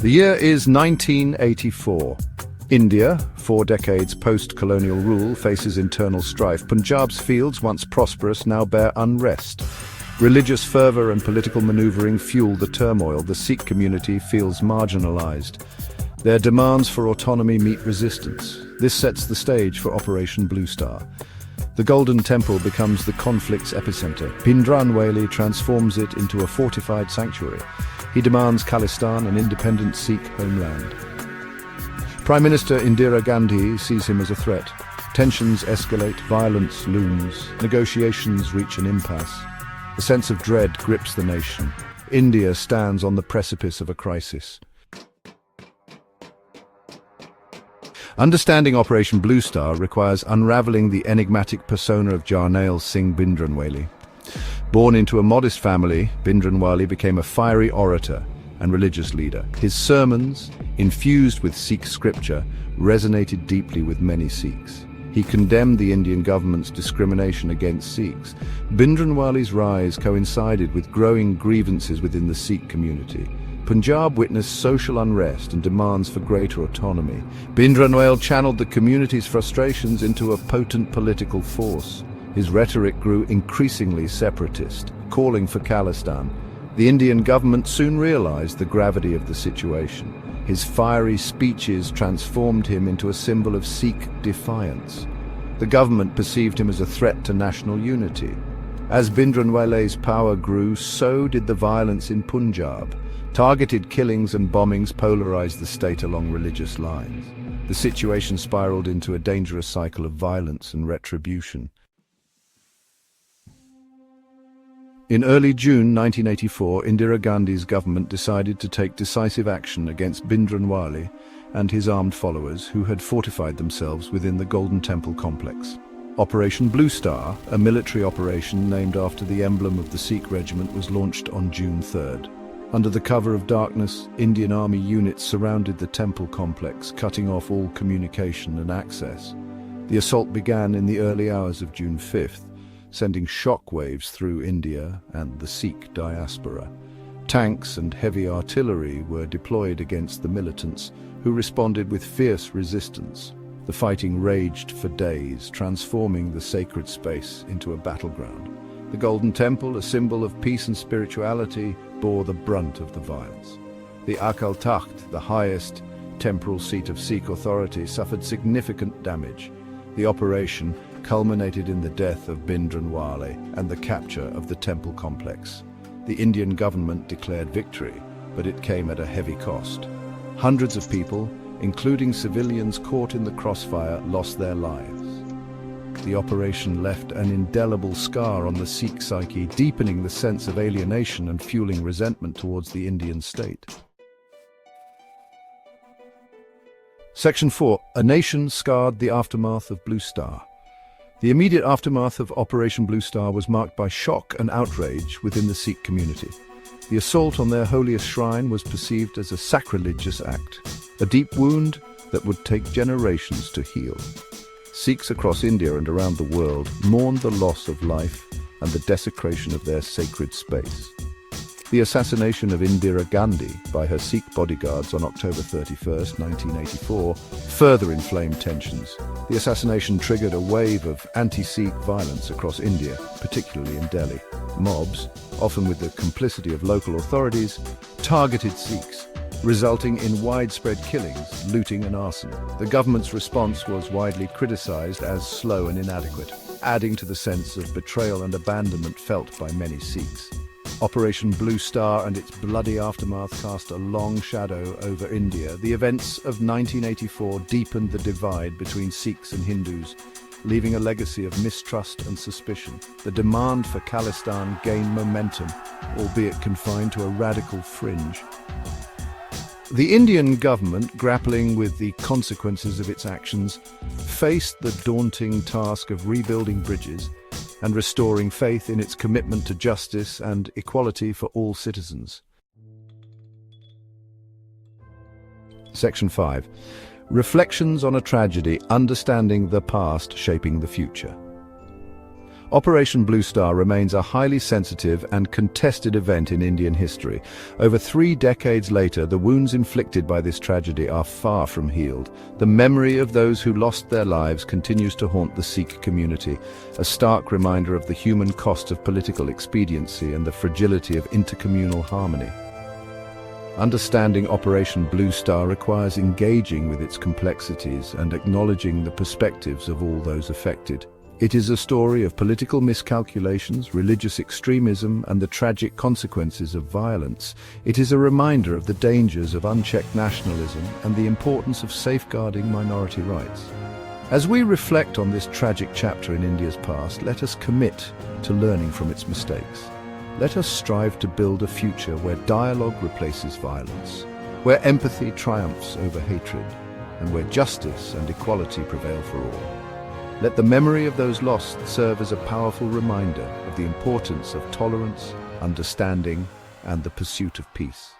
The year is 1984. India, 4 decades post-colonial rule, faces internal strife. Punjab's fields, once prosperous, now bear unrest. Religious fervor and political maneuvering fuel the turmoil. The Sikh community feels marginalized. Their demands for autonomy meet resistance. This sets the stage for Operation Blue Star. The Golden Temple becomes the conflict's epicenter. Bhindranwale transforms it into a fortified sanctuary. He demands Khalistan, an independent Sikh homeland. Prime Minister Indira Gandhi sees him as a threat. Tensions escalate, violence looms, negotiations reach an impasse. A sense of dread grips the nation. India stands on the precipice of a crisis. Understanding Operation Blue Star requires unraveling the enigmatic persona of Jarnail Singh Bhindranwale. Born into a modest family, Bhindranwale became a fiery orator and religious leader. His sermons, infused with Sikh scripture, resonated deeply with many Sikhs. He condemned the Indian government's discrimination against Sikhs. Bhindranwale's rise coincided with growing grievances within the Sikh community. Punjab witnessed social unrest and demands for greater autonomy. Bhindranwale channeled the community's frustrations into a potent political force. His rhetoric grew increasingly separatist, calling for Khalistan. The Indian government soon realized the gravity of the situation. His fiery speeches transformed him into a symbol of Sikh defiance. The government perceived him as a threat to national unity. As Bhindranwale's power grew, so did the violence in Punjab. Targeted killings and bombings polarized the state along religious lines. The situation spiraled into a dangerous cycle of violence and retribution. In early June 1984, Indira Gandhi's government decided to take decisive action against Bhindranwale and his armed followers who had fortified themselves within the Golden Temple complex. Operation Blue Star, a military operation named after the emblem of the Sikh regiment, was launched on June 3rd. Under the cover of darkness, Indian Army units surrounded the temple complex, cutting off all communication and access. The assault began in the early hours of June 5th, sending shockwaves through India and the Sikh diaspora. Tanks and heavy artillery were deployed against the militants, who responded with fierce resistance. The fighting raged for days, transforming the sacred space into a battleground. The Golden Temple, a symbol of peace and spirituality, bore the brunt of the violence. The Akal Takht, the highest temporal seat of Sikh authority, suffered significant damage. The operation culminated in the death of Bhindranwale and the capture of the temple complex. The Indian government declared victory, but it came at a heavy cost. Hundreds of people, including civilians caught in the crossfire, lost their lives. The operation left an indelible scar on the Sikh psyche, deepening the sense of alienation and fueling resentment towards the Indian state. Section 4. A nation scarred, the aftermath of Blue Star. The immediate aftermath of Operation Blue Star was marked by shock and outrage within the Sikh community. The assault on their holiest shrine was perceived as a sacrilegious act, a deep wound that would take generations to heal. Sikhs across India and around the world mourned the loss of life and the desecration of their sacred space. The assassination of Indira Gandhi by her Sikh bodyguards on October 31, 1984, further inflamed tensions. The assassination triggered a wave of anti-Sikh violence across India, particularly in Delhi. Mobs, often with the complicity of local authorities, targeted Sikhs, resulting in widespread killings, looting and arson. The government's response was widely criticized as slow and inadequate, adding to the sense of betrayal and abandonment felt by many Sikhs. Operation Blue Star and its bloody aftermath cast a long shadow over India. The events of 1984 deepened the divide between Sikhs and Hindus, leaving a legacy of mistrust and suspicion. The demand for Khalistan gained momentum, albeit confined to a radical fringe. The Indian government, grappling with the consequences of its actions, faced the daunting task of rebuilding bridges and restoring faith in its commitment to justice and equality for all citizens. Section 5. Reflections on a tragedy, understanding the past, shaping the future. Operation Blue Star remains a highly sensitive and contested event in Indian history. Over 3 decades later, the wounds inflicted by this tragedy are far from healed. The memory of those who lost their lives continues to haunt the Sikh community, a stark reminder of the human cost of political expediency and the fragility of intercommunal harmony. Understanding Operation Blue Star requires engaging with its complexities and acknowledging the perspectives of all those affected. It is a story of political miscalculations, religious extremism, and the tragic consequences of violence. It is a reminder of the dangers of unchecked nationalism and the importance of safeguarding minority rights. As we reflect on this tragic chapter in India's past, let us commit to learning from its mistakes. Let us strive to build a future where dialogue replaces violence, where empathy triumphs over hatred, and where justice and equality prevail for all. Let the memory of those lost serve as a powerful reminder of the importance of tolerance, understanding, and the pursuit of peace.